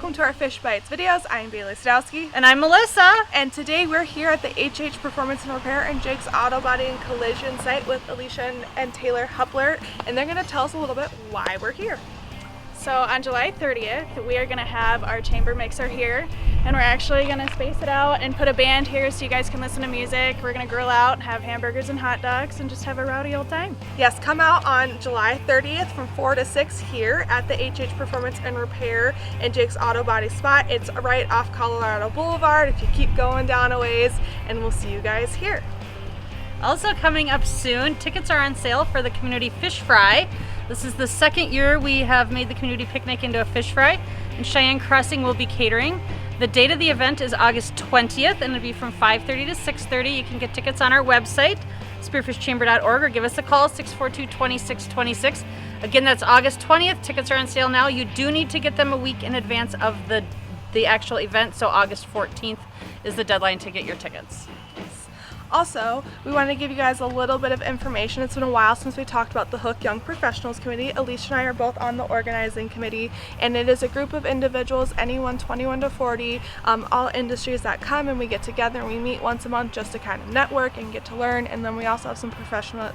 welcome to our Fish Bytes videos. I'm Bailey Sadowski. And I'm Melissa. And today we're here at the HH Performance and Repair and Jake's Auto Body and Collision site with Alicia and Taylor Huppler, and they're going to tell us a little bit why we're here. So on July 30th, we are going to have our chamber mixer here, and we're actually going to space it out and put a band here so you guys can listen to music. We're going to grill out, have hamburgers and hot dogs, and just have a rowdy old time. Yes, come out on July 30th from 4 to 6 here at the HH Performance and Repair and Jake's Auto Body spot. It's right off Colorado Blvd if you keep going down a ways, and we'll see you guys here. Also coming up soon, tickets are on sale for the community fish fry. This is the second year we have made the community picnic into a fish fry, and Cheyenne Crossing will be catering. The date of the event is August 20th, and it'll be from 5:30 to 6:30. You can get tickets on our website, spearfishchamber.org, or give us a call, 642-2626. Again, that's August 20th. Tickets are on sale now. You do need to get them a week in advance of the actual event, so August 14th is the deadline to get your tickets. Also, we want to give you guys a little bit of information. It's been a while since we talked about the Hook Young Professionals Committee. Alicia and I are both on the organizing committee, and it is a group of individuals, anyone 21 to 40, all industries that come, and we get together and we meet once a month just to kind of network and get to learn, and then we also have some professional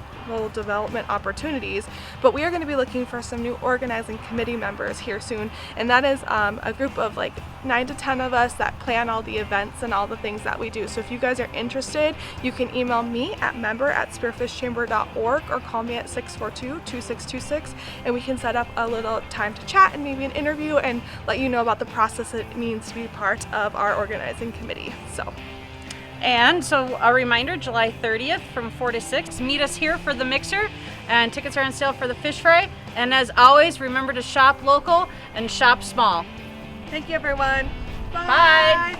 development opportunities. But we are going to be looking for some new organizing committee members here soon, and that is a group of like 9 to 10 of us that plan all the events and all the things that we do. So if you guys are interested, you can email me at member@spearfishchamber.org or call me at 642-2626, and we can set up a little time to chat and maybe an interview and let you know about the process it means to be part of our organizing committee. And so a reminder, July 30th from 4 to 6, meet us here for the mixer, and tickets are on sale for the fish fry. And as always, remember to shop local and shop small. Thank you, everyone. Bye.